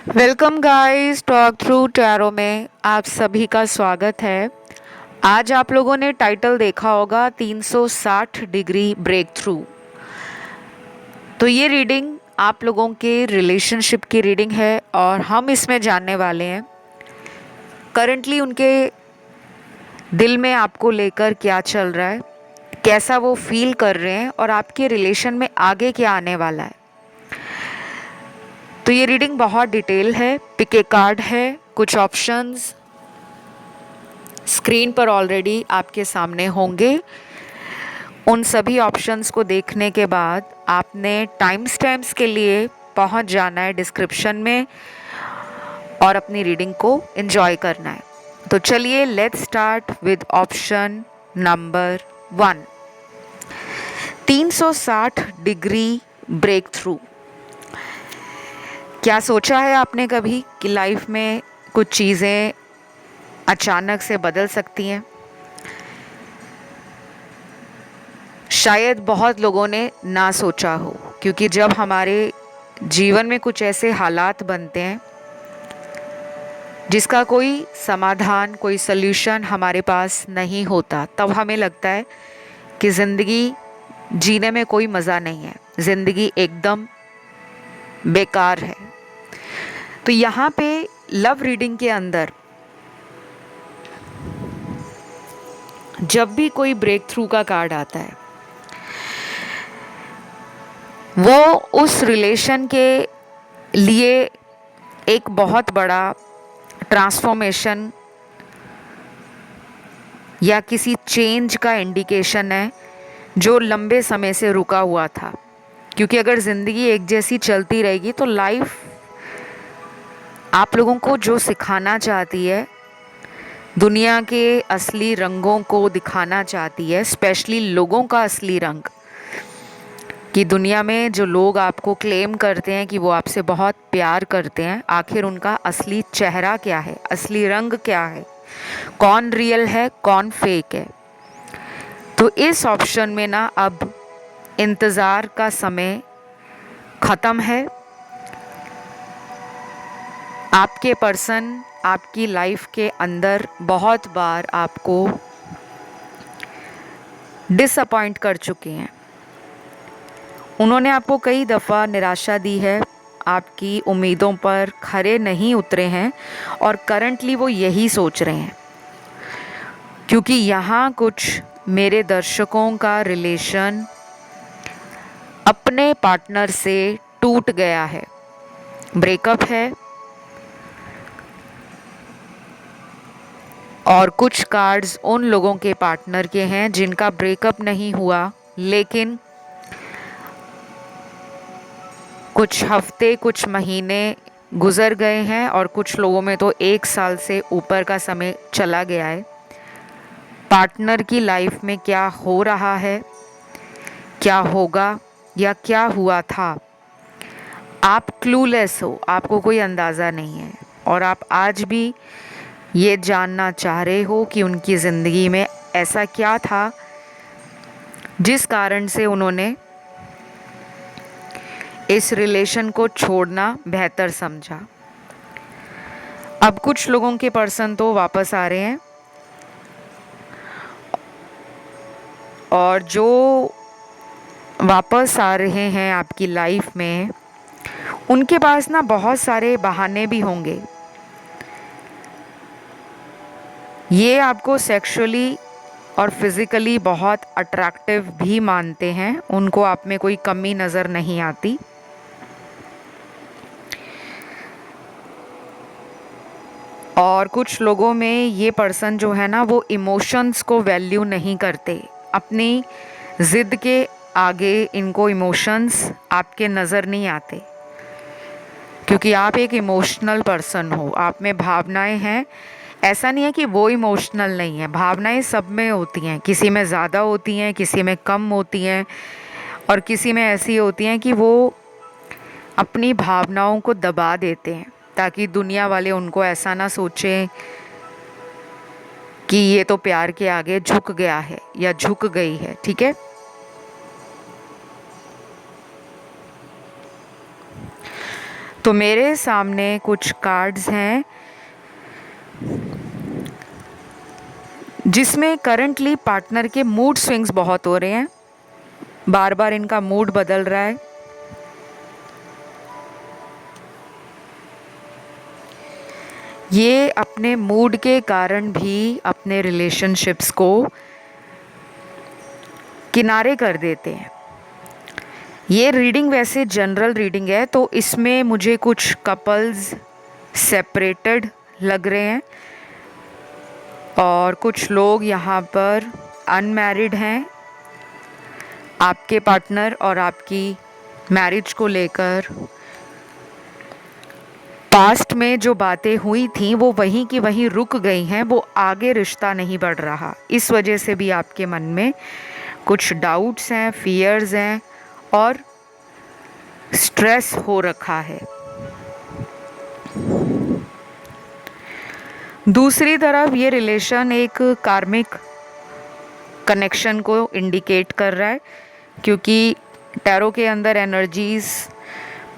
Welcome guys, talk through tarot में आप सभी का स्वागत है। आज आप लोगों ने टाइटल देखा होगा 360 डिग्री ब्रेक थ्रू। तो ये रीडिंग आप लोगों के रिलेशनशिप की रीडिंग है और हम इसमें जानने वाले हैं करंटली उनके दिल में आपको लेकर क्या चल रहा है, कैसा वो फील कर रहे हैं और आपके रिलेशन में आगे क्या आने वाला है। तो ये रीडिंग बहुत डिटेल है। पिक ए कार्ड है, कुछ ऑप्शंस स्क्रीन पर ऑलरेडी आपके सामने होंगे। उन सभी ऑप्शंस को देखने के बाद आपने टाइम स्टैम्प्स के लिए पहुंच जाना है डिस्क्रिप्शन में और अपनी रीडिंग को एंजॉय करना है। तो चलिए let's start with option number 1, 360 degree breakthrough. क्या सोचा है आपने कभी कि लाइफ में कुछ चीज़ें अचानक से बदल सकती हैं? शायद बहुत लोगों ने ना सोचा हो, क्योंकि जब हमारे जीवन में कुछ ऐसे हालात बनते हैं जिसका कोई समाधान, कोई सल्यूशन हमारे पास नहीं होता, तब हमें लगता है कि ज़िंदगी जीने में कोई मज़ा नहीं है, ज़िंदगी एकदम बेकार है। तो यहाँ पे लव रीडिंग के अंदर जब भी कोई ब्रेक थ्रू का कार्ड आता है, वो उस रिलेशन के लिए एक बहुत बड़ा ट्रांसफॉर्मेशन या किसी चेंज का इंडिकेशन है जो लंबे समय से रुका हुआ था। क्योंकि अगर ज़िंदगी एक जैसी चलती रहेगी तो लाइफ आप लोगों को जो सिखाना चाहती है, दुनिया के असली रंगों को दिखाना चाहती है, स्पेशली लोगों का असली रंग, कि दुनिया में जो लोग आपको क्लेम करते हैं कि वो आपसे बहुत प्यार करते हैं, आखिर उनका असली चेहरा क्या है, असली रंग क्या है, कौन रियल है कौन फेक है। तो इस ऑप्शन में ना अब इंतज़ार का समय ख़त्म है। आपके पर्सन आपकी लाइफ के अंदर बहुत बार आपको डिसअपॉइंट कर चुके हैं। उन्होंने आपको कई दफ़ा निराशा दी है, आपकी उम्मीदों पर खरे नहीं उतरे हैं और करंटली वो यही सोच रहे हैं। क्योंकि यहाँ कुछ मेरे दर्शकों का रिलेशन अपने पार्टनर से टूट गया है, ब्रेकअप है। और कुछ कार्ड्स उन लोगों के पार्टनर के हैं जिनका ब्रेकअप नहीं हुआ, लेकिन कुछ हफ्ते कुछ महीने गुजर गए हैं और कुछ लोगों में तो 1 साल से ऊपर का समय चला गया है। पार्टनर की लाइफ में क्या हो रहा है, क्या होगा या क्या हुआ था, आप क्लूलेस हो, आपको कोई अंदाज़ा नहीं है। और आप आज भी ये जानना चाह रहे हो कि उनकी ज़िंदगी में ऐसा क्या था जिस कारण से उन्होंने इस रिलेशन को छोड़ना बेहतर समझा। अब कुछ लोगों के पर्सन तो वापस आ रहे हैं और जो वापस आ रहे हैं आपकी लाइफ में, उनके पास ना बहुत सारे बहाने भी होंगे। ये आपको सेक्सुअली और फिज़िकली बहुत अट्रैक्टिव भी मानते हैं, उनको आप में कोई कमी नज़र नहीं आती। और कुछ लोगों में ये पर्सन जो है ना, वो इमोशंस को वैल्यू नहीं करते। अपनी ज़िद के आगे इनको इमोशंस आपके नज़र नहीं आते, क्योंकि आप एक इमोशनल पर्सन हो, आप में भावनाएं हैं। ऐसा नहीं है कि वो इमोशनल नहीं है, भावनाएं सब में होती हैं, किसी में ज़्यादा होती हैं, किसी में कम होती हैं और किसी में ऐसी होती हैं कि वो अपनी भावनाओं को दबा देते हैं ताकि दुनिया वाले उनको ऐसा ना सोचें कि ये तो प्यार के आगे झुक गया है या झुक गई है। ठीक है, तो मेरे सामने कुछ कार्ड्स हैं जिसमें करंटली पार्टनर के मूड स्विंग्स बहुत हो रहे हैं, बार बार इनका मूड बदल रहा है। ये अपने मूड के कारण भी अपने रिलेशनशिप्स को किनारे कर देते हैं। ये रीडिंग वैसे जनरल रीडिंग है, तो इसमें मुझे कुछ कपल्स सेपरेटेड लग रहे हैं और कुछ लोग यहाँ पर अनमैरिड हैं। आपके पार्टनर और आपकी मैरिज को लेकर पास्ट में जो बातें हुई थी वो वहीं की वहीं रुक गई हैं, वो आगे रिश्ता नहीं बढ़ रहा। इस वजह से भी आपके मन में कुछ डाउट्स हैं, फियर्स हैं और स्ट्रेस हो रखा है। दूसरी तरफ ये रिलेशन एक कार्मिक कनेक्शन को इंडिकेट कर रहा है, क्योंकि टैरो के अंदर एनर्जीज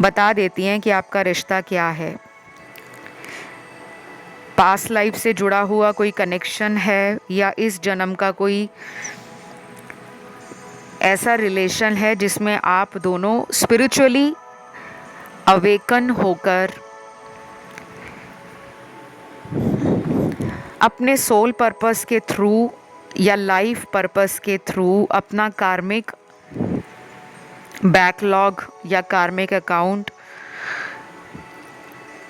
बता देती हैं कि आपका रिश्ता क्या है। पास्ट लाइफ से जुड़ा हुआ कोई कनेक्शन है या इस जन्म का कोई ऐसा रिलेशन है जिसमें आप दोनों स्पिरिचुअली अवेकन होकर अपने सोल पर्पस के थ्रू या लाइफ पर्पस के थ्रू अपना कार्मिक बैकलॉग या कार्मिक अकाउंट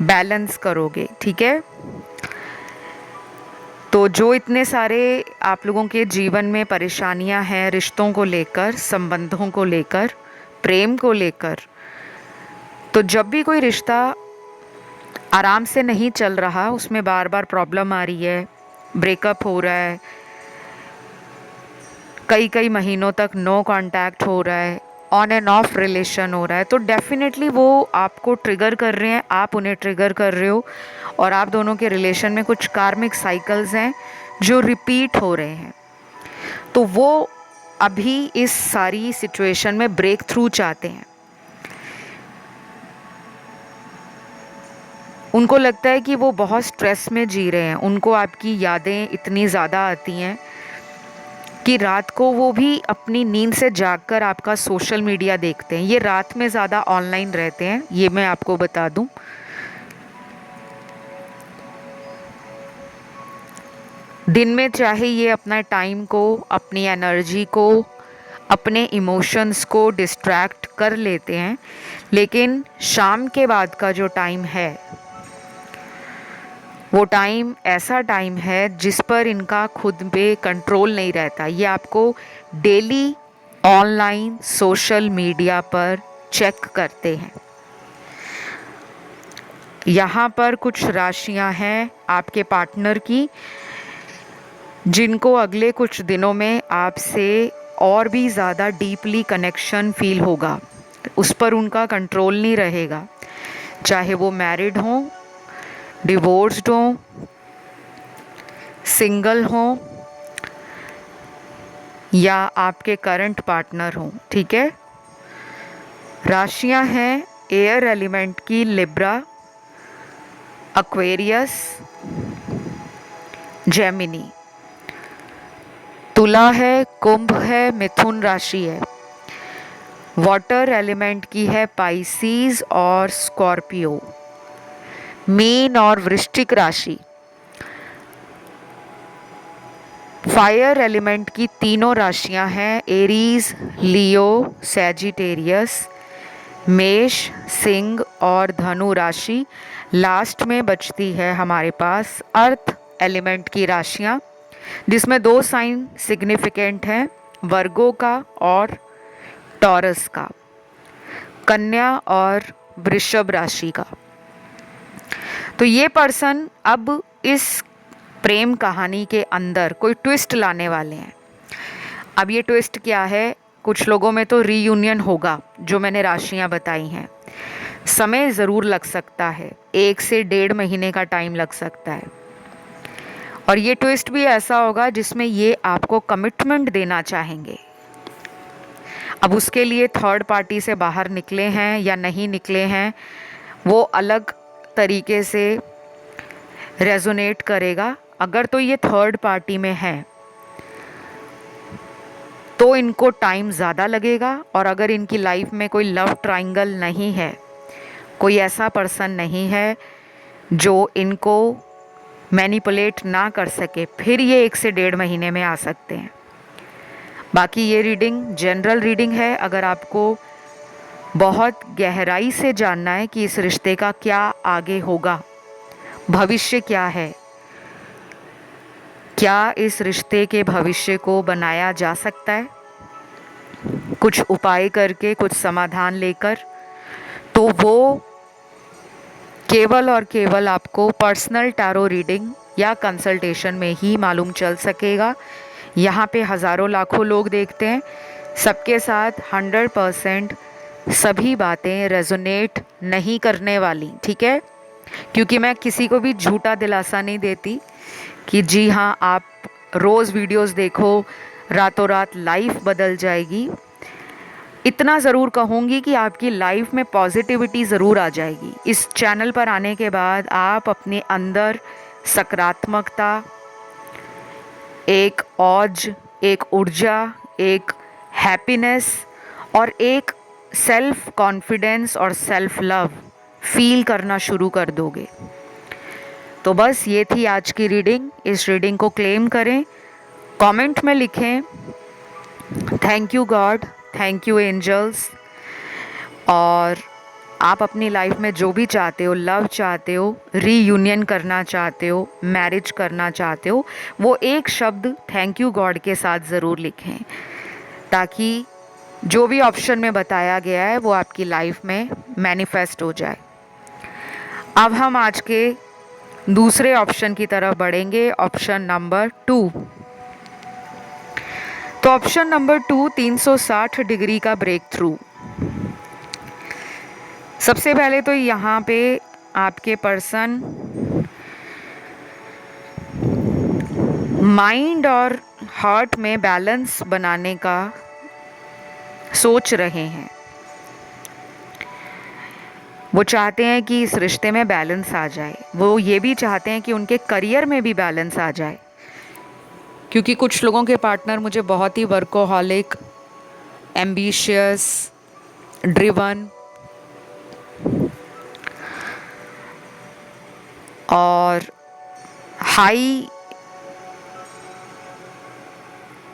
बैलेंस करोगे। ठीक है, तो जो इतने सारे आप लोगों के जीवन में परेशानियां हैं, रिश्तों को लेकर, संबंधों को लेकर, प्रेम को लेकर, तो जब भी कोई रिश्ता आराम से नहीं चल रहा, उसमें बार बार प्रॉब्लम आ रही है, ब्रेकअप हो रहा है, कई कई महीनों तक नो कांटेक्ट हो रहा है, ऑन एंड ऑफ रिलेशन हो रहा है, तो डेफिनेटली वो आपको ट्रिगर कर रहे हैं, आप उन्हें ट्रिगर कर रहे हो और आप दोनों के रिलेशन में कुछ कार्मिक साइकिल्स हैं जो रिपीट हो रहे हैं। तो वो अभी इस सारी सिचुएशन में ब्रेक थ्रू चाहते हैं। उनको लगता है कि वो बहुत स्ट्रेस में जी रहे हैं, उनको आपकी यादें इतनी ज़्यादा आती हैं कि रात को वो भी अपनी नींद से जागकर आपका सोशल मीडिया देखते हैं। ये रात में ज़्यादा ऑनलाइन रहते हैं, ये मैं आपको बता दूं। दिन में चाहे ये अपना टाइम को, अपनी एनर्जी को, अपने इमोशंस को डिस्ट्रैक्ट कर लेते हैं, लेकिन शाम के बाद का जो टाइम है वो टाइम ऐसा टाइम है जिस पर इनका खुद पे कंट्रोल नहीं रहता। ये आपको डेली ऑनलाइन सोशल मीडिया पर चेक करते हैं। यहाँ पर कुछ राशियाँ हैं आपके पार्टनर की, जिनको अगले कुछ दिनों में आपसे और भी ज़्यादा डीपली कनेक्शन फील होगा। उस पर उनका कंट्रोल नहीं रहेगा, चाहे वो मैरिड हों, डिवोर्स्ड हों, सिंगल हों या आपके करंट पार्टनर हों। ठीक है, राशियां हैं एयर एलिमेंट की लिब्रा, एक्वेरियस, जेमिनी। तुला है, कुंभ है, मिथुन राशि है। वाटर एलिमेंट की है पाइसीज और स्कॉर्पियो। मीन और वृश्चिक राशि। फायर एलिमेंट की तीनों राशियां हैं एरीज, लियो, सैजिटेरियस, मेष, सिंह और धनु राशि। लास्ट में बचती है हमारे पास अर्थ एलिमेंट की राशियां, जिसमें 2 साइन सिग्निफिकेंट हैं, वर्गो का और टॉरस का, कन्या और वृषभ राशि का। तो ये पर्सन अब इस प्रेम कहानी के अंदर कोई ट्विस्ट लाने वाले हैं। अब ये ट्विस्ट क्या है? कुछ लोगों में तो रीयूनियन होगा, जो मैंने राशियां बताई हैं। समय ज़रूर लग सकता है, 1 से 1.5 महीने का टाइम लग सकता है। और ये ट्विस्ट भी ऐसा होगा जिसमें ये आपको कमिटमेंट देना चाहेंगे। अब उसके लिए थर्ड पार्टी से बाहर निकले हैं या नहीं निकले हैं, वो अलग तरीके से रेजोनेट करेगा। अगर तो ये थर्ड पार्टी में है तो इनको टाइम ज़्यादा लगेगा, और अगर इनकी लाइफ में कोई लव ट्रायंगल नहीं है, कोई ऐसा पर्सन नहीं है जो इनको मैनिपुलेट ना कर सके, फिर ये 1 से 1.5 महीने में आ सकते हैं। बाकी ये रीडिंग जनरल रीडिंग है। अगर आपको बहुत गहराई से जानना है कि इस रिश्ते का क्या आगे होगा, भविष्य क्या है, क्या इस रिश्ते के भविष्य को बनाया जा सकता है कुछ उपाय करके, कुछ समाधान लेकर, तो वो केवल और केवल आपको पर्सनल टैरो रीडिंग या कंसल्टेशन में ही मालूम चल सकेगा। यहाँ पे हज़ारों लाखों लोग देखते हैं, सबके साथ 100% सभी बातें रेजोनेट नहीं करने वाली, ठीक है? क्योंकि मैं किसी को भी झूठा दिलासा नहीं देती कि जी हाँ आप रोज़ वीडियोस देखो, रातों रात लाइफ बदल जाएगी। इतना ज़रूर कहूँगी कि आपकी लाइफ में पॉजिटिविटी ज़रूर आ जाएगी। इस चैनल पर आने के बाद आप अपने अंदर सकारात्मकता, एक औज, एक ऊर्जा, एक हैप्पीनेस और एक सेल्फ कॉन्फिडेंस और सेल्फ लव फील करना शुरू कर दोगे। तो बस ये थी आज की रीडिंग। इस रीडिंग को क्लेम करें, कमेंट में लिखें thank you God, thank you angels. और आप अपनी लाइफ में जो भी चाहते हो, लव चाहते हो, रीयूनियन करना चाहते हो, मैरिज करना चाहते हो, वो एक शब्द थैंक यू गॉड के साथ ज़रूर लिखें, ताकि जो भी ऑप्शन में बताया गया है वो आपकी लाइफ में मैनिफेस्ट हो जाए। अब हम आज के दूसरे ऑप्शन की तरफ बढ़ेंगे, ऑप्शन नंबर 2। तो ऑप्शन नंबर 2, 360 डिग्री का ब्रेक थ्रू। सबसे पहले तो यहाँ पे आपके पर्सन माइंड और हार्ट में बैलेंस बनाने का सोच रहे हैं। वो चाहते हैं कि इस रिश्ते में बैलेंस आ जाए। वो ये भी चाहते हैं कि उनके करियर में भी बैलेंस आ जाए, क्योंकि कुछ लोगों के पार्टनर मुझे बहुत ही वर्कोहॉलिक, एम्बिशियस, ड्रिवन और हाई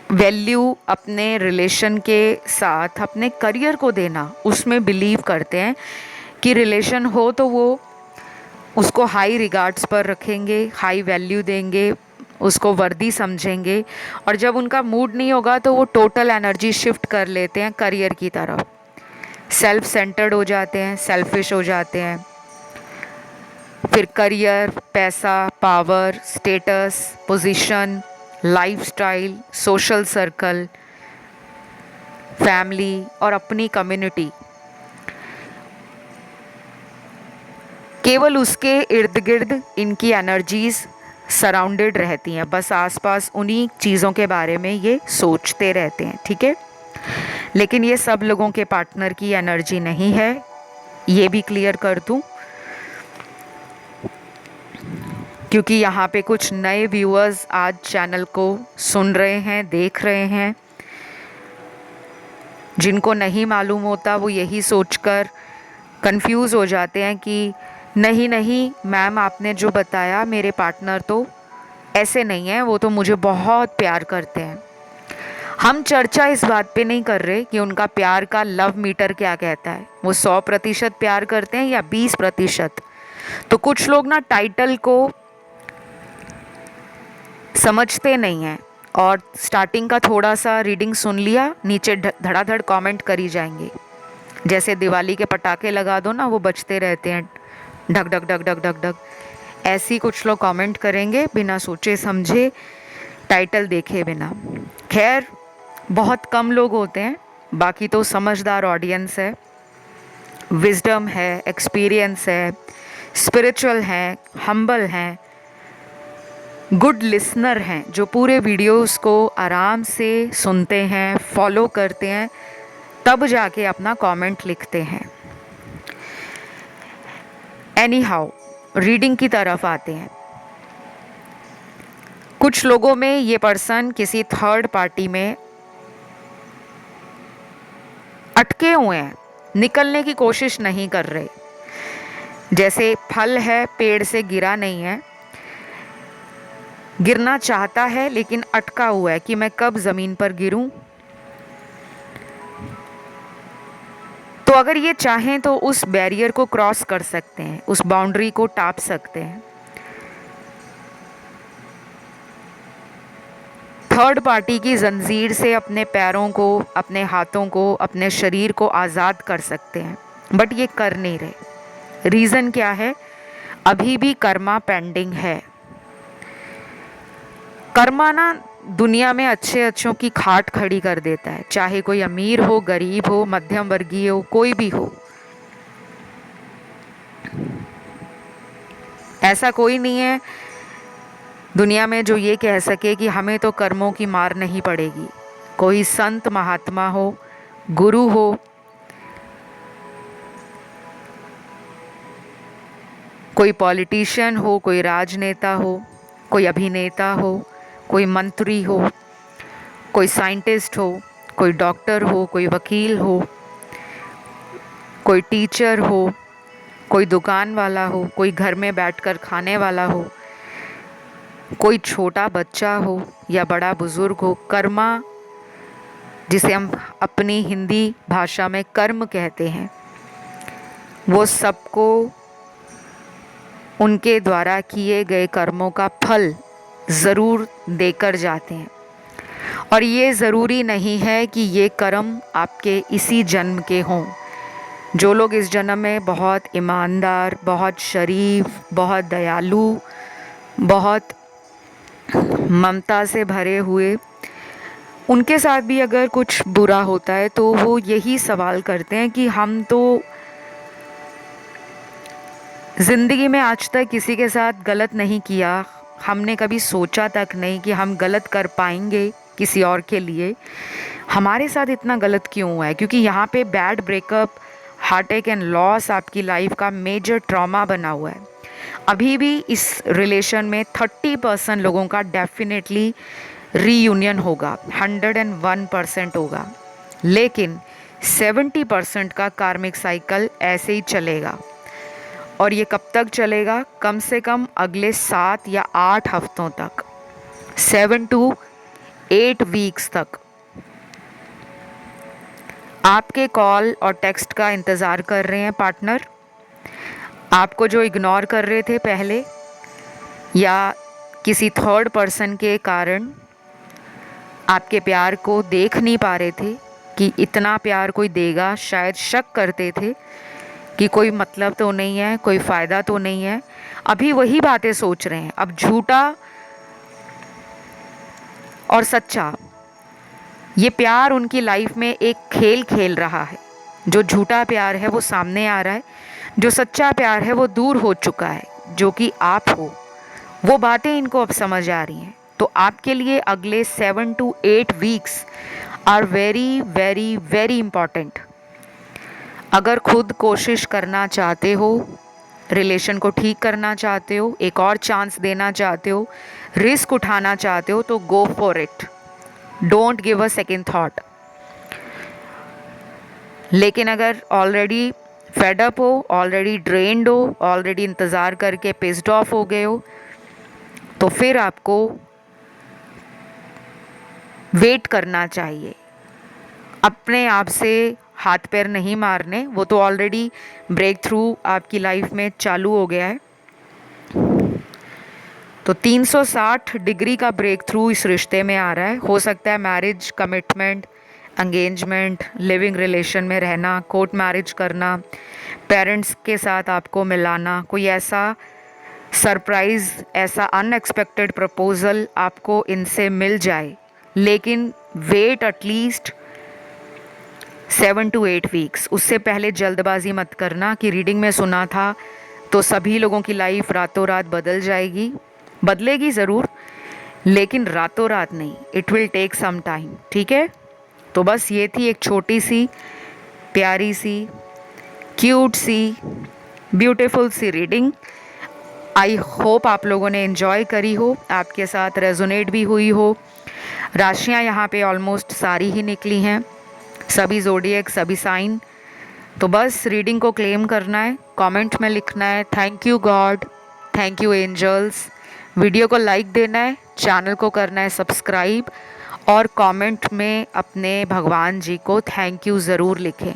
वैल्यू अपने रिलेशन के साथ अपने करियर को देना, उसमें बिलीव करते हैं कि रिलेशन हो तो वो उसको हाई रिगार्ड्स पर रखेंगे, हाई वैल्यू देंगे, उसको वर्दी समझेंगे। और जब उनका मूड नहीं होगा तो वो टोटल एनर्जी शिफ्ट कर लेते हैं करियर की तरफ, सेल्फ सेंटर्ड हो जाते हैं, सेल्फिश हो जाते हैं। फिर करियर, पैसा, power, status, position, lifestyle, social circle, family और अपनी कम्युनिटी, केवल उसके इर्द गिर्द इनकी एनर्जीज सराउंडेड रहती हैं। बस आसपास उन्हीं चीज़ों के बारे में ये सोचते रहते हैं, ठीक है? लेकिन ये सब लोगों के पार्टनर की एनर्जी नहीं है, ये भी क्लियर कर दूं, क्योंकि यहाँ पे कुछ नए व्यूअर्स आज चैनल को सुन रहे हैं, देख रहे हैं। जिनको नहीं मालूम होता वो यही सोचकर कंफ्यूज हो जाते हैं कि नहीं नहीं मैम, आपने जो बताया, मेरे पार्टनर तो ऐसे नहीं है, वो तो मुझे बहुत प्यार करते हैं। हम चर्चा इस बात पे नहीं कर रहे कि उनका प्यार का लव मीटर क्या कहता है, वो 100% प्यार करते हैं या 20%। तो कुछ लोग ना टाइटल को समझते नहीं हैं और स्टार्टिंग का थोड़ा सा रीडिंग सुन लिया, नीचे धड़ाधड़ कमेंट करी जाएंगे। जैसे दिवाली के पटाखे लगा दो ना, वो बजते रहते हैं ढक ढक ढक ढक ढक ढक, ऐसी कुछ लोग कमेंट करेंगे बिना सोचे समझे, टाइटल देखे बिना। खैर, बहुत कम लोग होते हैं, बाकी तो समझदार ऑडियंस है, विजडम है, एक्सपीरियंस है, स्पिरिचुअल हैं, हम्बल हैं, गुड लिसनर हैं, जो पूरे वीडियोस को आराम से सुनते हैं, फॉलो करते हैं, तब जाके अपना कमेंट लिखते हैं। एनी हाउ, रीडिंग की तरफ आते हैं। कुछ लोगों में ये पर्सन किसी थर्ड पार्टी में अटके हुए हैं, निकलने की कोशिश नहीं कर रहे। जैसे फल है, पेड़ से गिरा नहीं है, गिरना चाहता है लेकिन अटका हुआ है कि मैं कब ज़मीन पर गिरूं। तो अगर ये चाहें तो उस बैरियर को क्रॉस कर सकते हैं, उस बाउंड्री को टाप सकते हैं। थर्ड पार्टी की जंजीर से अपने पैरों को, अपने हाथों को, अपने शरीर को आज़ाद कर सकते हैं, बट ये कर नहीं रहे। रीज़न क्या है? अभी भी कर्मा पेंडिंग है। कर्मा ना दुनिया में अच्छे अच्छों की खाट खड़ी कर देता है, चाहे कोई अमीर हो, गरीब हो, मध्यम वर्गीय हो, कोई भी हो। ऐसा कोई नहीं है दुनिया में जो ये कह सके कि हमें तो कर्मों की मार नहीं पड़ेगी। कोई संत महात्मा हो, गुरु हो, कोई पॉलिटिशियन हो, कोई राजनेता हो, कोई अभिनेता हो, कोई मंत्री हो, कोई साइंटिस्ट हो, कोई डॉक्टर हो, कोई वकील हो, कोई टीचर हो, कोई दुकान वाला हो, कोई घर में बैठकर खाने वाला हो, कोई छोटा बच्चा हो या बड़ा बुजुर्ग हो, कर्मा जिसे हम अपनी हिंदी भाषा में कर्म कहते हैं, वो सबको उनके द्वारा किए गए कर्मों का फल ज़रूर देकर जाते हैं। और ये ज़रूरी नहीं है कि ये कर्म आपके इसी जन्म के हों। जो लोग इस जन्म में बहुत ईमानदार, बहुत शरीफ, बहुत दयालु, बहुत ममता से भरे हुए, उनके साथ भी अगर कुछ बुरा होता है तो वो यही सवाल करते हैं कि हम तो ज़िंदगी में आज तक किसी के साथ गलत नहीं किया, हमने कभी सोचा तक नहीं कि हम गलत कर पाएंगे किसी और के लिए, हमारे साथ इतना गलत क्यों हुआ है? क्योंकि यहाँ पे bad breakup, heart attack and loss आपकी लाइफ का मेजर ट्रॉमा बना हुआ है। अभी भी इस रिलेशन में 30% लोगों का डेफिनेटली रीयूनियन होगा, 101% होगा, लेकिन 70% का कार्मिक साइकिल ऐसे ही चलेगा। और ये कब तक चलेगा? कम से कम अगले 7 या 8 हफ्तों तक, 7 to 8 वीक्स तक। आपके कॉल और टेक्स्ट का इंतज़ार कर रहे हैं पार्टनर। आपको जो इग्नोर कर रहे थे पहले, या किसी थर्ड पर्सन के कारण आपके प्यार को देख नहीं पा रहे थे कि इतना प्यार कोई देगा, शायद शक करते थे कि कोई मतलब तो नहीं है, कोई फ़ायदा तो नहीं है, अभी वही बातें सोच रहे हैं। अब झूठा और सच्चा, ये प्यार उनकी लाइफ में एक खेल खेल रहा है। जो झूठा प्यार है वो सामने आ रहा है, जो सच्चा प्यार है वो दूर हो चुका है, जो कि आप हो। वो बातें इनको अब समझ आ रही हैं। तो आपके लिए अगले 7 to 8 weeks are very very very important. अगर खुद कोशिश करना चाहते हो, रिलेशन को ठीक करना चाहते हो, एक और चांस देना चाहते हो, रिस्क उठाना चाहते हो, तो go for it. Don't give a second thought. लेकिन अगर ऑलरेडी फेड अप हो, ऑलरेडी ड्रेन्ड हो, ऑलरेडी इंतज़ार करके पिस्ड ऑफ हो गए हो, तो फिर आपको वेट करना चाहिए। अपने आप से हाथ पैर नहीं मारने, वो तो ऑलरेडी ब्रेक थ्रू आपकी लाइफ में चालू हो गया है। तो 360 डिग्री का ब्रेक थ्रू इस रिश्ते में आ रहा है। हो सकता है marriage, commitment, engagement, living relation में रहना, कोर्ट मैरिज करना, पेरेंट्स के साथ आपको मिलाना, कोई ऐसा सरप्राइज़, ऐसा अनएक्सपेक्टेड प्रपोज़ल आपको इनसे मिल जाए। लेकिन वेट एटलीस्ट 7 to 8 वीक्स। उससे पहले जल्दबाजी मत करना कि रीडिंग में सुना था तो सभी लोगों की लाइफ रातों रात बदल जाएगी। बदलेगी ज़रूर, लेकिन रातों रात नहीं। It will take some time. ठीक है? तो बस ये थी एक छोटी सी, प्यारी सी, क्यूट सी, ब्यूटीफुल सी रीडिंग। आई होप आप लोगों ने एंजॉय करी हो, आपके साथ रेजोनेट भी हुई हो। राशियां यहाँ पे ऑलमोस्ट सारी ही निकली हैं, सभी ज़ोडिएक, सभी साइन। तो बस रीडिंग को क्लेम करना है, कमेंट में लिखना है thank you God, thank you angels. Video को लाइक देना है, चैनल को करना है सब्सक्राइब, और कमेंट में अपने भगवान जी को थैंक यू ज़रूर लिखें।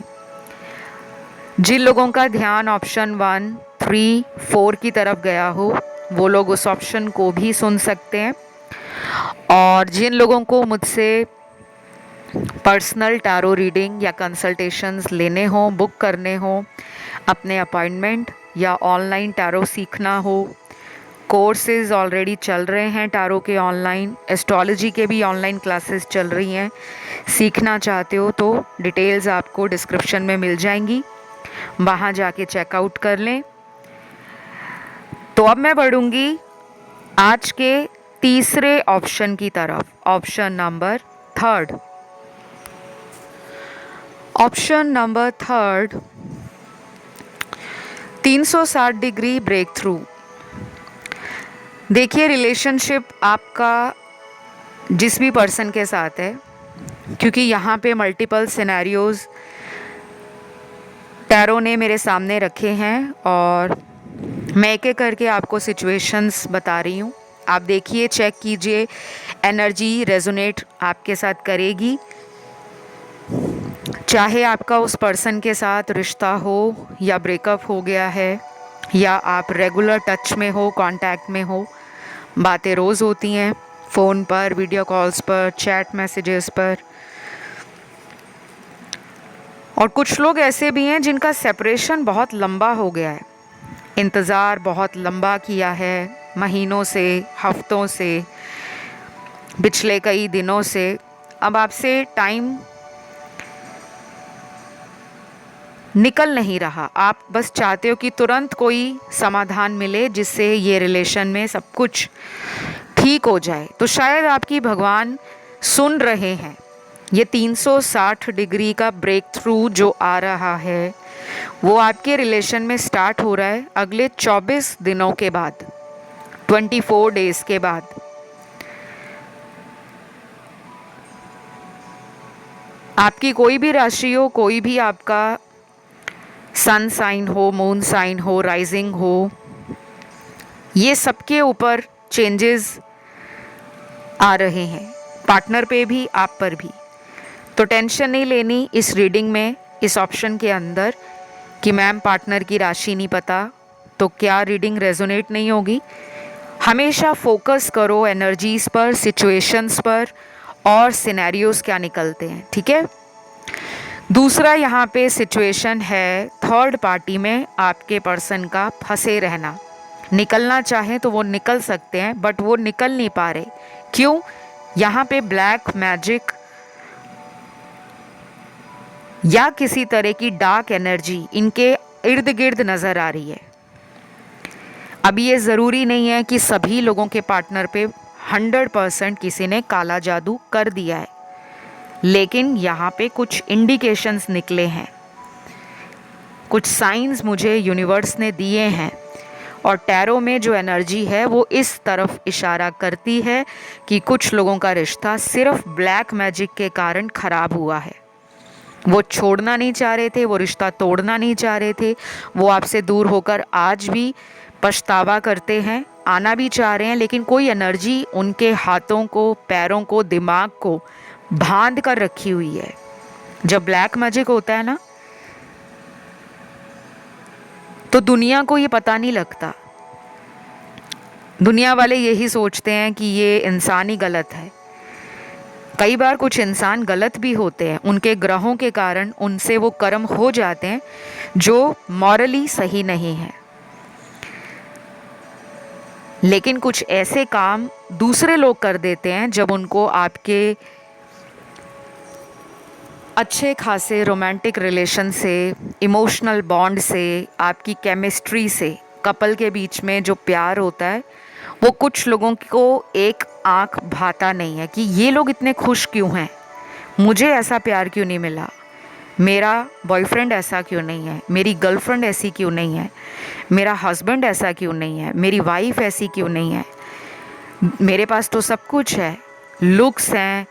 जिन लोगों का ध्यान ऑप्शन 1, 3, 4 की तरफ गया हो वो लोग उस ऑप्शन को भी सुन सकते हैं। और जिन लोगों को मुझसे पर्सनल टैरो रीडिंग या कंसल्टेशंस लेने हो, बुक करने हो अपने अपॉइंटमेंट, या ऑनलाइन टैरो सीखना हो, कोर्सेज ऑलरेडी चल रहे हैं टैरो के ऑनलाइन, एस्ट्रोलॉजी के भी ऑनलाइन क्लासेस चल रही हैं, सीखना चाहते हो तो डिटेल्स आपको डिस्क्रिप्शन में मिल जाएंगी, वहाँ जाके चेकआउट कर लें। तो अब मैं बढ़ूँगी आज के तीसरे ऑप्शन की तरफ, option number 3। Option number 3, 360 degree breakthrough. देखिए, रिलेशनशिप आपका जिस भी पर्सन के साथ है, क्योंकि यहाँ पे मल्टीपल सिनेरियोज़ टैरो ने मेरे सामने रखे हैं और मैं एक एक करके आपको सिचुएशंस बता रही हूँ। आप देखिए, चेक कीजिए, एनर्जी रेजोनेट आपके साथ करेगी। चाहे आपका उस पर्सन के साथ रिश्ता हो या ब्रेकअप हो गया है, या आप रेगुलर टच में हो, कांटेक्ट में हो, बातें रोज़ होती हैं फ़ोन पर, वीडियो कॉल्स पर, चैट मैसेजेस पर। और कुछ लोग ऐसे भी हैं जिनका सेपरेशन बहुत लंबा हो गया है, इंतज़ार बहुत लंबा किया है, महीनों से, हफ्तों से, पिछले कई दिनों से। अब आपसे टाइम निकल नहीं रहा, आप बस चाहते हो कि तुरंत कोई समाधान मिले जिससे ये रिलेशन में सब कुछ ठीक हो जाए। तो शायद आपकी भगवान सुन रहे हैं। ये 360 डिग्री का ब्रेक थ्रू जो आ रहा है वो आपके रिलेशन में स्टार्ट हो रहा है अगले 24 दिनों के बाद, 24 डेज़ के बाद। आपकी कोई भी राशि हो, कोई भी आपका सन साइन हो, मून साइन हो, राइजिंग हो, ये सबके ऊपर चेंजेस आ रहे हैं, पार्टनर पे भी, आप पर भी। तो टेंशन नहीं लेनी इस रीडिंग में, इस ऑप्शन के अंदर कि मैम पार्टनर की राशि नहीं पता तो क्या रीडिंग रेजोनेट नहीं होगी। हमेशा फोकस करो एनर्जीज पर, सिचुएशंस पर, और सिनेरियोज क्या निकलते हैं, ठीक है। दूसरा यहाँ पे सिचुएशन है थर्ड पार्टी में आपके पर्सन का फंसे रहना। निकलना चाहें तो वो निकल सकते हैं, बट वो निकल नहीं पा रहे। क्यों? यहाँ पे ब्लैक मैजिक या किसी तरह की डार्क एनर्जी इनके इर्द गिर्द नज़र आ रही है। अभी ये ज़रूरी नहीं है कि सभी लोगों के पार्टनर पे 100% किसी ने काला जादू कर दिया है, लेकिन यहाँ पे कुछ इंडिकेशंस निकले हैं, कुछ साइंस मुझे यूनिवर्स ने दिए हैं। और टैरो में जो एनर्जी है वो इस तरफ इशारा करती है कि कुछ लोगों का रिश्ता सिर्फ ब्लैक मैजिक के कारण ख़राब हुआ है। वो छोड़ना नहीं चाह रहे थे, वो रिश्ता तोड़ना नहीं चाह रहे थे, वो आपसे दूर होकर आज भी पछतावा करते हैं, आना भी चाह रहे हैं, लेकिन कोई एनर्जी उनके हाथों को, पैरों को, दिमाग को बांध कर रखी हुई है। जब ब्लैक मैजिक होता है ना, तो दुनिया को ये पता नहीं लगता। दुनिया वाले यही सोचते हैं कि ये इंसान ही गलत है। कई बार कुछ इंसान गलत भी होते हैं, उनके ग्रहों के कारण उनसे वो कर्म हो जाते हैं जो मॉरली सही नहीं है, लेकिन कुछ ऐसे काम दूसरे लोग कर देते हैं जब उनको आपके अच्छे खासे रोमांटिक रिलेशन से, इमोशनल बॉन्ड से, आपकी केमिस्ट्री से, कपल के बीच में जो प्यार होता है वो कुछ लोगों को एक आंख भाता नहीं है कि ये लोग इतने खुश क्यों हैं, मुझे ऐसा प्यार क्यों नहीं मिला, मेरा बॉयफ्रेंड ऐसा क्यों नहीं है, मेरी गर्लफ्रेंड ऐसी क्यों नहीं है, मेरा हस्बैंड ऐसा क्यों नहीं है, मेरी वाइफ ऐसी क्यों नहीं है, मेरे पास तो सब कुछ है, लुक्स हैं,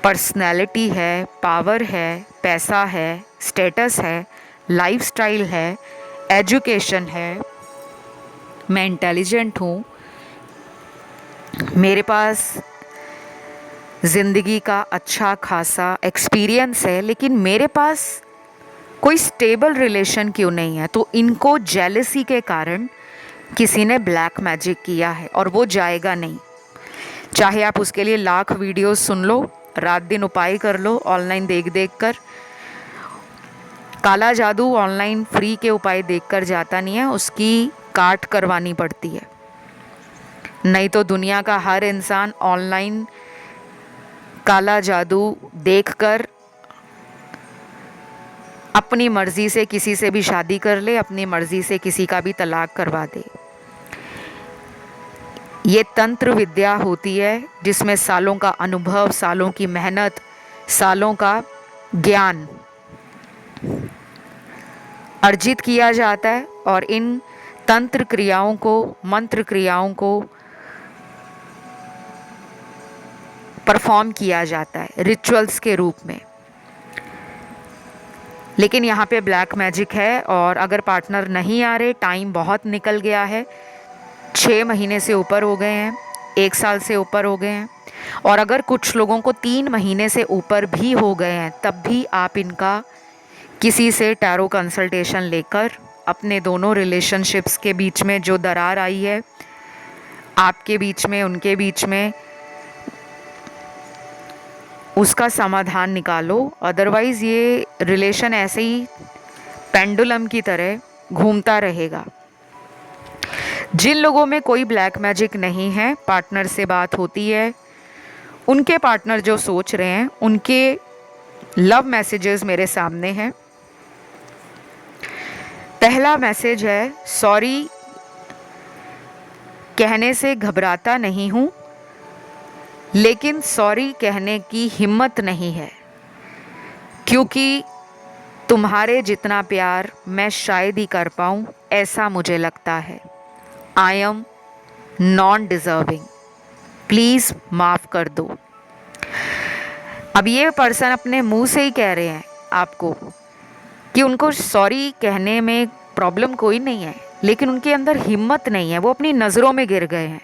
पर्सनैलिटी है, पावर है, पैसा है, स्टेटस है, लाइफस्टाइल है, एजुकेशन है, मैं इंटेलिजेंट हूँ, मेरे पास ज़िंदगी का अच्छा खासा एक्सपीरियंस है, लेकिन मेरे पास कोई स्टेबल रिलेशन क्यों नहीं है। तो इनको जेलसी के कारण किसी ने ब्लैक मैजिक किया है और वो जाएगा नहीं। चाहे आप उसके लिए लाख वीडियोस सुन लो, रात दिन उपाय कर लो ऑनलाइन देख देख कर। काला जादू ऑनलाइन फ्री के उपाय देखकर जाता नहीं है, उसकी काट करवानी पड़ती है। नहीं तो दुनिया का हर इंसान ऑनलाइन काला जादू देखकर अपनी मर्जी से किसी से भी शादी कर ले, अपनी मर्जी से किसी का भी तलाक करवा दे। ये तंत्र विद्या होती है जिसमें सालों का अनुभव, सालों की मेहनत, सालों का ज्ञान अर्जित किया जाता है और इन तंत्र क्रियाओं को, मंत्र क्रियाओं को परफॉर्म किया जाता है रिचुअल्स के रूप में। लेकिन यहाँ पे ब्लैक मैजिक है और अगर पार्टनर नहीं आ रहे, टाइम बहुत निकल गया है, 6 महीने से ऊपर हो गए हैं, 1 साल से ऊपर हो गए हैं, और अगर कुछ लोगों को 3 महीने से ऊपर भी हो गए हैं, तब भी आप इनका किसी से टैरो कंसल्टेशन लेकर अपने दोनों रिलेशनशिप्स के बीच में जो दरार आई है, आपके बीच में, उनके बीच में, उसका समाधान निकालो। अदरवाइज़ ये रिलेशन ऐसे ही पेंडुलम की तरह घूमता रहेगा। जिन लोगों में कोई ब्लैक मैजिक नहीं है, पार्टनर से बात होती है, उनके पार्टनर जो सोच रहे हैं, उनके लव मैसेजेस मेरे सामने हैं। पहला मैसेज है, सॉरी कहने से घबराता नहीं हूँ, लेकिन सॉरी कहने की हिम्मत नहीं है, क्योंकि तुम्हारे जितना प्यार मैं शायद ही कर पाऊँ, ऐसा मुझे लगता है। I am non deserving, please माफ़ कर दो। अब ये पर्सन अपने मुंह से ही कह रहे हैं आपको कि उनको सॉरी कहने में प्रॉब्लम कोई नहीं है, लेकिन उनके अंदर हिम्मत नहीं है, वो अपनी नज़रों में गिर गए हैं।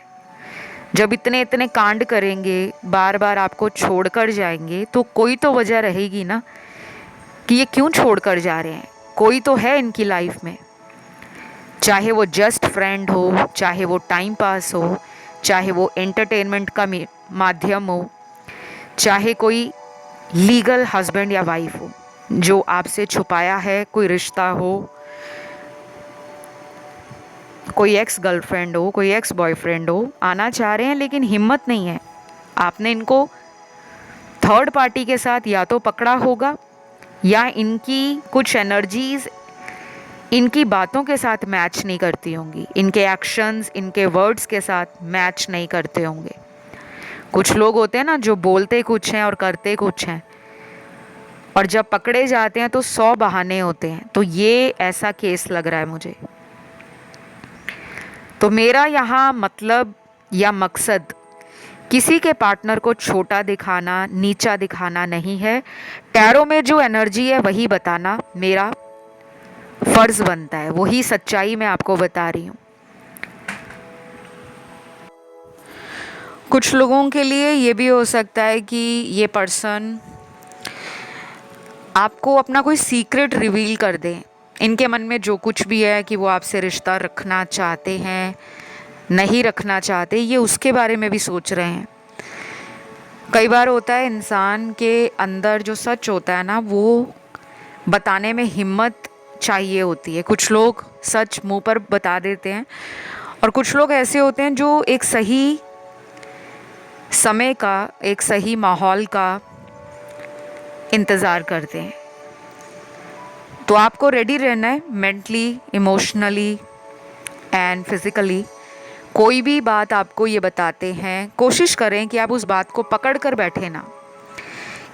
जब इतने इतने कांड करेंगे, बार बार आपको छोड़कर जाएंगे, तो कोई तो वजह रहेगी ना कि ये क्यों छोड़कर जा रहे हैं। कोई तो है इनकी लाइफ में, चाहे वो जस्ट फ्रेंड हो, चाहे वो टाइम पास हो, चाहे वो एंटरटेनमेंट का माध्यम हो, चाहे कोई लीगल हस्बैंड या वाइफ हो जो आपसे छुपाया है, कोई रिश्ता हो, कोई एक्स गर्लफ्रेंड हो, कोई एक्स बॉयफ्रेंड हो, आना चाह रहे हैं लेकिन हिम्मत नहीं है। आपने इनको थर्ड पार्टी के साथ या तो पकड़ा होगा, या इनकी कुछ एनर्जीज इनकी बातों के साथ मैच नहीं करती होंगी, इनके एक्शंस, इनके वर्ड्स के साथ मैच नहीं करते होंगे। कुछ लोग होते हैं ना जो बोलते कुछ हैं और करते कुछ हैं, और जब पकड़े जाते हैं तो 100 बहाने होते हैं। तो ये ऐसा केस लग रहा है मुझे। तो मेरा यहाँ मतलब या मकसद किसी के पार्टनर को छोटा दिखाना, नीचा दिखाना नहीं है। टैरो में जो एनर्जी है वही बताना मेरा फर्ज बनता है, वही सच्चाई मैं आपको बता रही हूँ। कुछ लोगों के लिए ये भी हो सकता है कि ये पर्सन आपको अपना कोई सीक्रेट रिवील कर दे। इनके मन में जो कुछ भी है कि वो आपसे रिश्ता रखना चाहते हैं, नहीं रखना चाहते, ये उसके बारे में भी सोच रहे हैं। कई बार होता है इंसान के अंदर जो सच होता है ना, वो बताने में हिम्मत चाहिए होती है। कुछ लोग सच मुंह पर बता देते हैं, और कुछ लोग ऐसे होते हैं जो एक सही समय का, एक सही माहौल का इंतज़ार करते हैं। तो आपको रेडी रहना है मेंटली, इमोशनली एंड फिज़िकली। कोई भी बात आपको ये बताते हैं, कोशिश करें कि आप उस बात को पकड़ कर बैठे ना।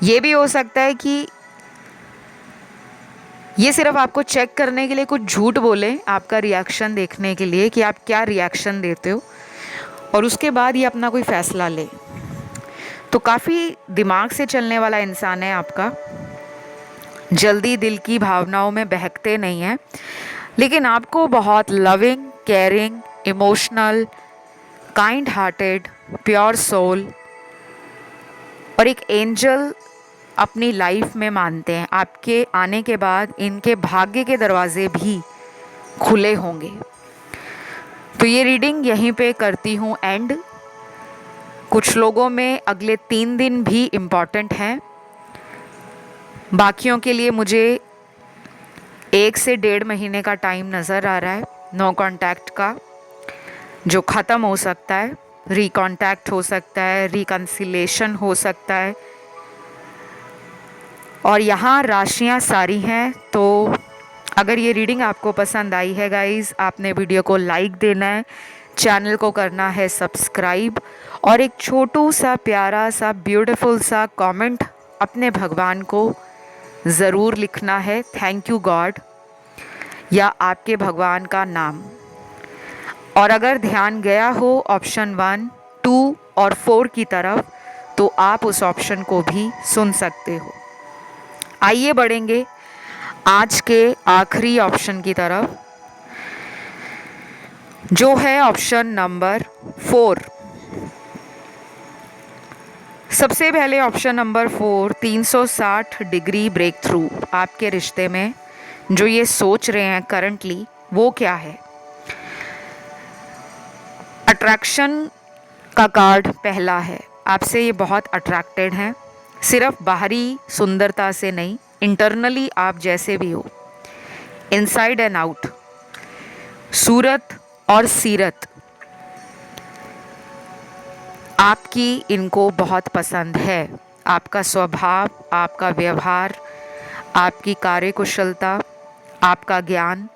ये भी हो सकता है कि ये सिर्फ आपको चेक करने के लिए, कुछ झूठ बोले आपका रिएक्शन देखने के लिए कि आप क्या रिएक्शन देते हो, और उसके बाद ये अपना कोई फैसला ले। तो काफ़ी दिमाग से चलने वाला इंसान है आपका, जल्दी दिल की भावनाओं में बहकते नहीं हैं, लेकिन आपको बहुत loving, caring, emotional, kind hearted, pure soul और एक एंजल अपनी लाइफ में मानते हैं। आपके आने के बाद इनके भाग्य के दरवाजे भी खुले होंगे। तो ये रीडिंग यहीं पे करती हूँ एंड। कुछ लोगों में अगले 3 दिन भी इम्पॉर्टेंट हैं, बाकियों के लिए मुझे 1 से 1.5 महीने का टाइम नज़र आ रहा है नो कांटेक्ट का, जो ख़त्म हो सकता है, रिकॉन्टैक्ट हो सकता है, रिकन्सिलेशन हो सकता है। और यहाँ राशियाँ सारी हैं। तो अगर ये रीडिंग आपको पसंद आई है गाइज़, आपने वीडियो को लाइक देना है, चैनल को करना है सब्सक्राइब, और एक छोटू सा प्यारा सा ब्यूटीफुल सा कमेंट अपने भगवान को ज़रूर लिखना है, थैंक यू गॉड, या आपके भगवान का नाम। और अगर ध्यान गया हो ऑप्शन 1, 2 और 4 की तरफ, तो आप उस ऑप्शन को भी सुन सकते हो। आइए बढ़ेंगे आज के आखिरी ऑप्शन की तरफ, जो है ऑप्शन नंबर 4। सबसे पहले option number 4, 360 degree breakthrough. आपके रिश्ते में जो ये सोच रहे हैं करंटली, वो क्या है? अट्रैक्शन का कार्ड पहला है। आपसे ये बहुत अट्रैक्टेड हैं, सिर्फ बाहरी सुंदरता से नहीं, इंटरनली आप जैसे भी हो, इनसाइड एंड आउट, सूरत और सीरत आपकी इनको बहुत पसंद है। आपका स्वभाव, आपका व्यवहार, आपकी कार्यकुशलता, आपका ज्ञान,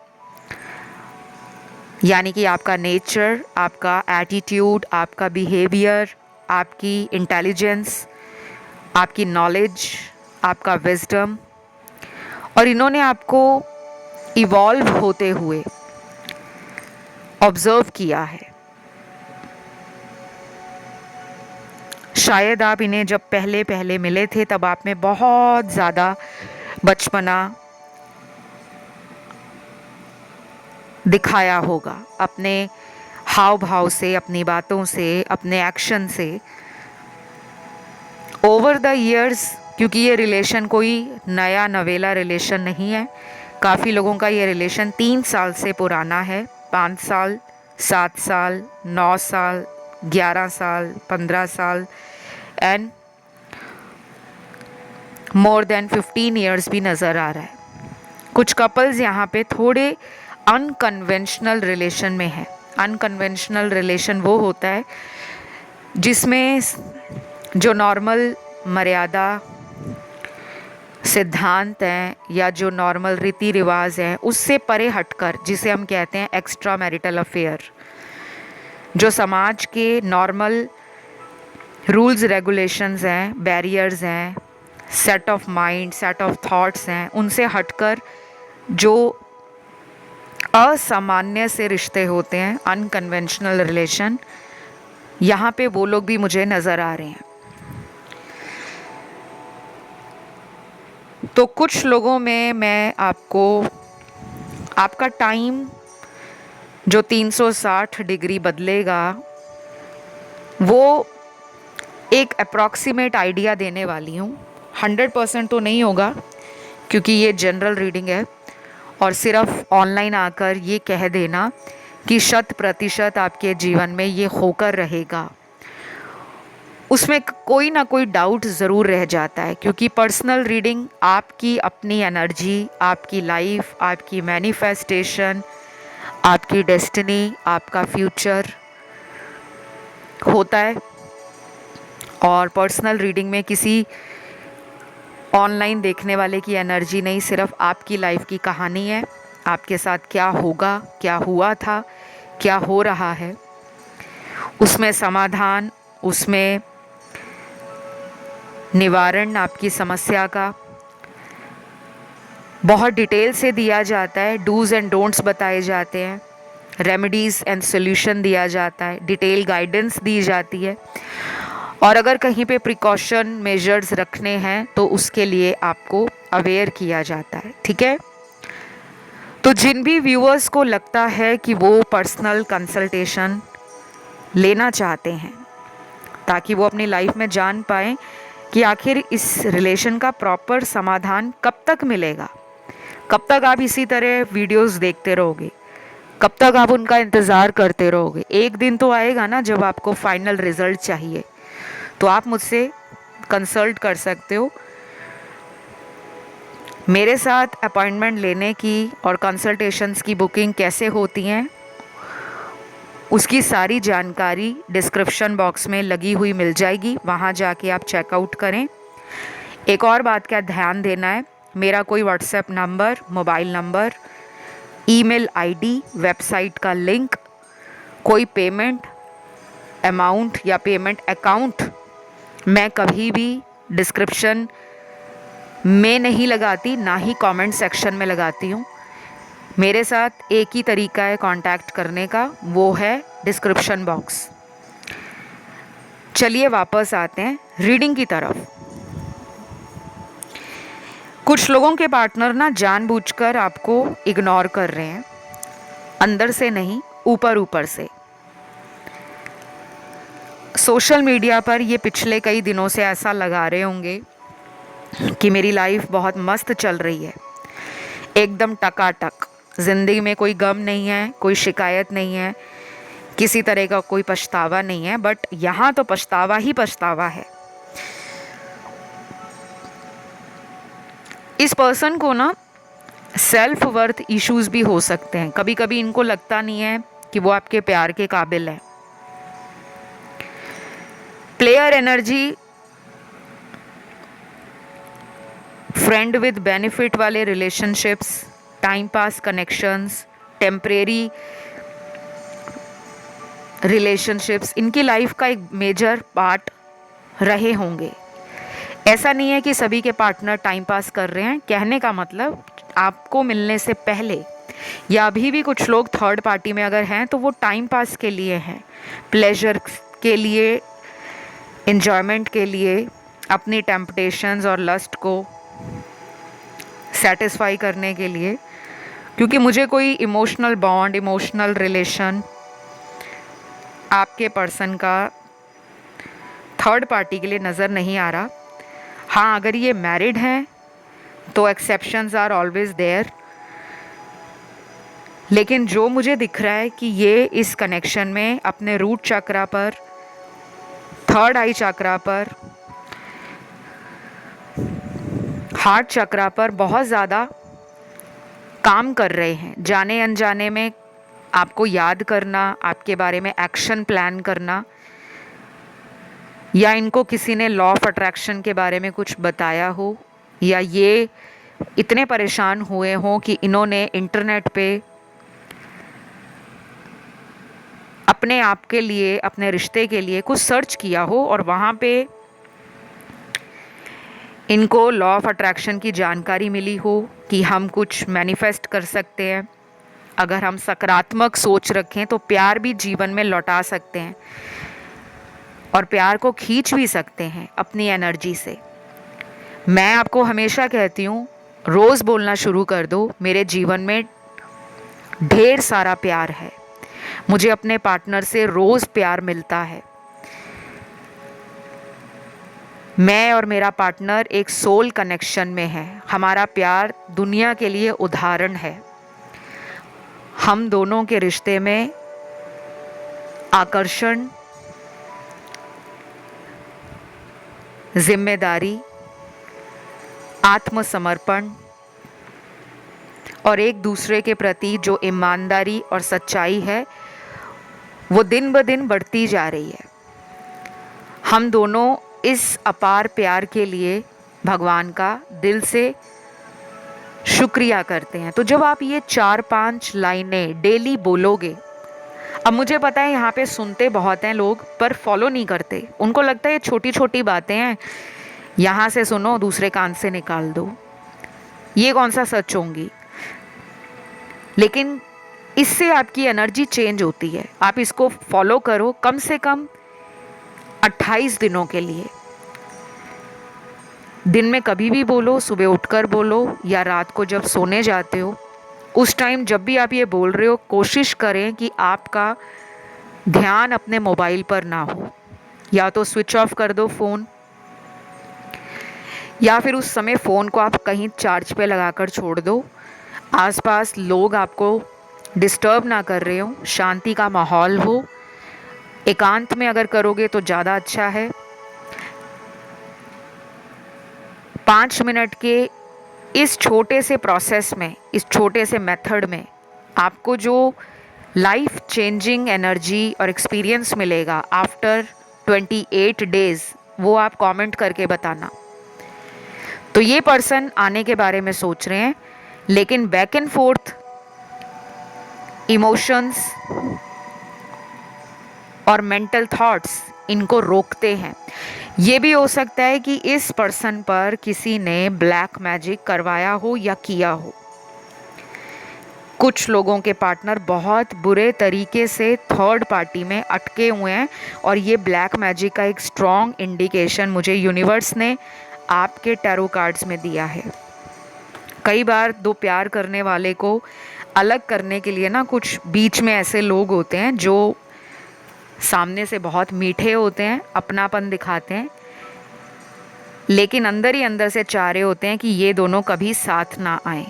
यानी कि आपका नेचर, आपका एटीट्यूड, आपका बिहेवियर, आपकी इंटेलिजेंस, आपकी नॉलेज, आपका विजडम, और इन्होंने आपको इवॉल्व होते हुए ऑब्जर्व किया है। शायद आप इन्हें जब पहले पहले मिले थे तब आप में बहुत ज़्यादा बचपना दिखाया होगा, अपने हाव भाव से, अपनी बातों से, अपने एक्शन से। ओवर द ईयर्स, क्योंकि ये रिलेशन कोई नया नवेला रिलेशन नहीं है, काफ़ी लोगों का ये रिलेशन 3 साल से पुराना है, 5 साल, 7 साल, 9 साल, 11 साल, 15 साल एंड मोर देन 15 ईयर्स भी नज़र आ रहा है। कुछ कपल्स यहाँ पे थोड़े अनकन्वेंशनल रिलेशन में है। अनकन्वेंशनल रिलेशन वो होता है जिसमें जो नॉर्मल मर्यादा, सिद्धांत हैं या जो नॉर्मल रीति रिवाज हैं उससे परे हटकर, जिसे हम कहते हैं एक्स्ट्रा मैरिटल अफेयर, जो समाज के नॉर्मल रूल्स रेगुलेशंस हैं, बैरियर्स हैं, set of mind, set of thoughts हैं, उनसे हटकर जो असामान्य से रिश्ते होते हैं, अनकन्वेंशनल रिलेशन, यहाँ पे वो लोग भी मुझे नज़र आ रहे हैं। तो कुछ लोगों में मैं आपको आपका टाइम जो 360 डिग्री बदलेगा, वो एक अप्रॉक्सीमेट आइडिया देने वाली हूँ। 100% तो नहीं होगा क्योंकि ये जनरल रीडिंग है, और सिर्फ ऑनलाइन आकर ये कह देना कि 100% आपके जीवन में ये होकर रहेगा, उसमें कोई ना कोई डाउट ज़रूर रह जाता है। क्योंकि पर्सनल रीडिंग आपकी अपनी एनर्जी, आपकी लाइफ, आपकी मैनिफेस्टेशन, आपकी डेस्टिनी, आपका फ्यूचर होता है। और पर्सनल रीडिंग में किसी ऑनलाइन देखने वाले की एनर्जी नहीं, सिर्फ आपकी लाइफ की कहानी है। आपके साथ क्या होगा, क्या हुआ था, क्या हो रहा है, उसमें समाधान, उसमें निवारण आपकी समस्या का, बहुत डिटेल से दिया जाता है, डूज़ एंड डोंट्स बताए जाते हैं, रेमेडीज़ एंड सोल्यूशन दिया जाता है, डिटेल गाइडेंस दी जाती है, और अगर कहीं पे प्रिकॉशन मेजर्स रखने हैं तो उसके लिए आपको अवेयर किया जाता है। ठीक है, तो जिन भी व्यूअर्स को लगता है कि वो पर्सनल कंसल्टेशन लेना चाहते हैं ताकि वो अपनी लाइफ में जान पाएँ कि आखिर इस रिलेशन का प्रॉपर समाधान कब तक मिलेगा, कब तक आप इसी तरह वीडियोस देखते रहोगे, कब तक आप उनका इंतज़ार करते रहोगे। एक दिन तो आएगा ना जब आपको फाइनल रिजल्ट चाहिए, तो आप मुझसे कंसल्ट कर सकते हो। मेरे साथ अपॉइंटमेंट लेने की और कंसल्टेशंस की बुकिंग कैसे होती हैं उसकी सारी जानकारी डिस्क्रिप्शन बॉक्स में लगी हुई मिल जाएगी, वहाँ जाके आप चेकआउट करें। एक और बात का ध्यान देना है, मेरा कोई WhatsApp number, mobile number, email ID, website का लिंक, कोई पेमेंट अमाउंट या पेमेंट अकाउंट मैं कभी भी डिस्क्रिप्शन में नहीं लगाती, ना ही कमेंट सेक्शन में लगाती हूँ। मेरे साथ एक ही तरीका है कांटेक्ट करने का, वो है डिस्क्रिप्शन बॉक्स। चलिए वापस आते हैं रीडिंग की तरफ। कुछ लोगों के पार्टनर ना जानबूझकर आपको इग्नोर कर रहे हैं, अंदर से नहीं, ऊपर ऊपर से। सोशल मीडिया पर ये पिछले कई दिनों से ऐसा लगा रहे होंगे कि मेरी लाइफ बहुत मस्त चल रही है, एकदम टकाटक, ज़िंदगी में कोई गम नहीं है, कोई शिकायत नहीं है, किसी तरह का कोई पछतावा नहीं है। बट यहाँ तो पछतावा ही पछतावा है। इस पर्सन को ना सेल्फ वर्थ इश्यूज भी हो सकते हैं। कभी कभी इनको लगता नहीं है कि वो आपके प्यार के काबिल है। Player energy, friend with benefit वाले relationships, time pass connections, temporary relationships इनकी लाइफ का एक मेजर पार्ट रहे होंगे। ऐसा नहीं है कि सभी के पार्टनर टाइम पास कर रहे हैं। कहने का मतलब आपको मिलने से पहले या अभी भी कुछ लोग थर्ड पार्टी में अगर हैं तो वो टाइम पास के लिए हैं, प्लेजर के लिए, एन्जॉयमेंट के लिए, अपनी टेम्पटेशंस और लस्ट को सेटिस्फाई करने के लिए। क्योंकि मुझे कोई इमोशनल बॉन्ड, इमोशनल रिलेशन आपके पर्सन का थर्ड पार्टी के लिए नज़र नहीं आ रहा। हाँ, अगर ये मैरिड हैं तो एक्सेप्शंस आर ऑलवेज देयर, लेकिन जो मुझे दिख रहा है कि ये इस कनेक्शन में अपने रूट चक्रा पर, थर्ड आई चक्रा पर, हार्ट चक्रा पर बहुत ज़्यादा काम कर रहे हैं। जाने अनजाने में आपको याद करना, आपके बारे में एक्शन प्लान करना, या इनको किसी ने लॉ ऑफ अट्रैक्शन के बारे में कुछ बताया हो, या ये इतने परेशान हुए हों कि इन्होंने इंटरनेट पे अपने आप के लिए, अपने रिश्ते के लिए कुछ सर्च किया हो और वहाँ पे इनको लॉ ऑफ अट्रैक्शन की जानकारी मिली हो कि हम कुछ मैनिफेस्ट कर सकते हैं, अगर हम सकारात्मक सोच रखें तो प्यार भी जीवन में लौटा सकते हैं और प्यार को खींच भी सकते हैं अपनी एनर्जी से। मैं आपको हमेशा कहती हूँ, रोज़ बोलना शुरू कर दो, मेरे जीवन में ढेर सारा प्यार है, मुझे अपने पार्टनर से रोज़ प्यार मिलता है, मैं और मेरा पार्टनर एक सोल कनेक्शन में है, हमारा प्यार दुनिया के लिए उदाहरण है। हम दोनों के रिश्ते में आकर्षण, जिम्मेदारी, आत्मसमर्पण और एक दूसरे के प्रति जो ईमानदारी और सच्चाई है वो दिन ब दिन बढ़ती जा रही है। हम दोनों इस अपार प्यार के लिए भगवान का दिल से शुक्रिया करते हैं। तो जब आप ये 4-5 लाइनें डेली बोलोगे, अब मुझे पता है यहाँ पे सुनते बहुत हैं लोग पर फॉलो नहीं करते, उनको लगता है ये छोटी छोटी बातें हैं, यहाँ से सुनो दूसरे कान से निकाल दो। ये कौन सा सच होंगी, लेकिन इससे आपकी एनर्जी चेंज होती है। आप इसको फॉलो करो कम से कम 28 दिनों के लिए। दिन में कभी भी बोलो, सुबह उठकर बोलो या रात को जब सोने जाते हो, उस टाइम जब भी आप ये बोल रहे हो, कोशिश करें कि आपका ध्यान अपने मोबाइल पर ना हो। या तो स्विच ऑफ कर दो फ़ोन, या फिर उस समय फ़ोन को आप कहीं चार्ज पे लगाकर छोड़ दो। आसपास लोग आपको डिस्टर्ब ना कर रहे हो, शांति का माहौल हो। एकांत में अगर करोगे तो ज़्यादा अच्छा है। 5 मिनट के इस छोटे से प्रोसेस में, इस छोटे से मेथड में आपको जो लाइफ चेंजिंग एनर्जी और एक्सपीरियंस मिलेगा आफ्टर 28 डेज़, वो आप कमेंट करके बताना। तो ये पर्सन आने के बारे में सोच रहे हैं, लेकिन बैक एंड फोर्थ इमोशंस और मेंटल थॉट्स इनको रोकते हैं। ये भी हो सकता है कि इस पर्सन पर किसी ने ब्लैक मैजिक करवाया हो या किया हो। कुछ लोगों के पार्टनर बहुत बुरे तरीके से थर्ड पार्टी में अटके हुए हैं, और ये ब्लैक मैजिक का एक स्ट्रॉन्ग इंडिकेशन मुझे यूनिवर्स ने आपके टैरो कार्ड्स में दिया है। कई बार दो प्यार करने वाले को अलग करने के लिए ना, कुछ बीच में ऐसे लोग होते हैं जो सामने से बहुत मीठे होते हैं, अपनापन दिखाते हैं, लेकिन अंदर ही अंदर से चाह रहे होते हैं कि ये दोनों कभी साथ ना आए।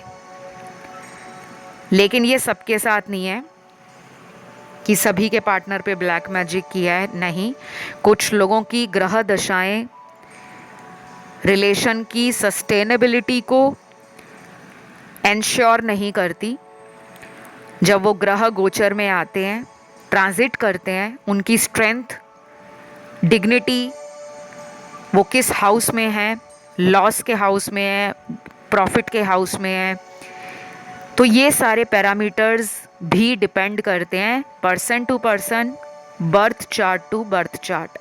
लेकिन ये सबके साथ नहीं है कि सभी के पार्टनर पे ब्लैक मैजिक किया है, नहीं। कुछ लोगों की ग्रह दशाएं रिलेशन की सस्टेनेबिलिटी को एंश्योर नहीं करती। जब वो ग्रह गोचर में आते हैं, ट्रांजिट करते हैं, उनकी स्ट्रेंथ, डिग्निटी, वो किस हाउस में है, लॉस के हाउस में है, प्रॉफिट के हाउस में है, तो ये सारे पैरामीटर्स भी डिपेंड करते हैं person to person, birth chart to birth chart.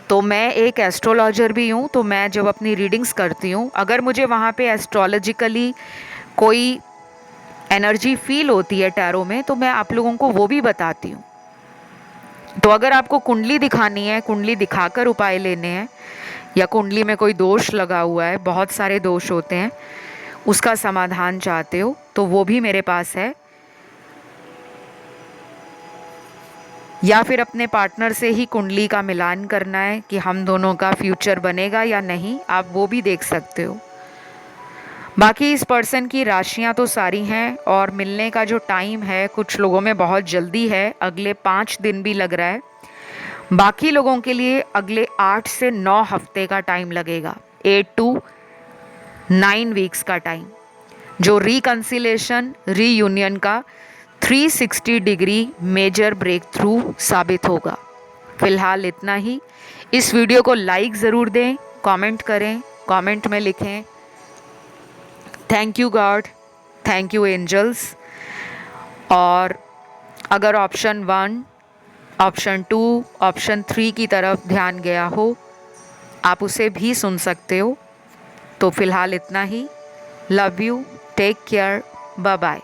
तो मैं एक एस्ट्रोलॉजर भी हूँ, तो मैं जब अपनी रीडिंग्स करती हूँ, अगर मुझे वहाँ पे एस्ट्रोलॉजिकली कोई एनर्जी फील होती है टैरो में, तो मैं आप लोगों को वो भी बताती हूँ। तो अगर आपको कुंडली दिखानी है, कुंडली दिखाकर उपाय लेने हैं, या कुंडली में कोई दोष लगा हुआ है, बहुत सारे दोष होते हैं, उसका समाधान चाहते हो, तो वो भी मेरे पास है। या फिर अपने पार्टनर से ही कुंडली का मिलान करना है कि हम दोनों का फ्यूचर बनेगा या नहीं, आप वो भी देख सकते हो। बाकी इस पर्सन की राशियां तो सारी हैं, और मिलने का जो टाइम है कुछ लोगों में बहुत जल्दी है, अगले 5 दिन भी लग रहा है। बाकी लोगों के लिए अगले 8 से 9 हफ्ते का टाइम लगेगा, 8 to 9 वीक्स का टाइम, जो रिकंसिलेशन, रीयूनियन का 360 डिग्री मेजर ब्रेक थ्रू साबित होगा। फिलहाल इतना ही। इस वीडियो को लाइक ज़रूर दें, कमेंट करें, कमेंट में लिखें thank you God, thank you angels. और अगर ऑप्शन 1, ऑप्शन 2, ऑप्शन 3 की तरफ ध्यान गया हो, आप उसे भी सुन सकते हो। तो फिलहाल इतना ही। Love you, take care, bye bye.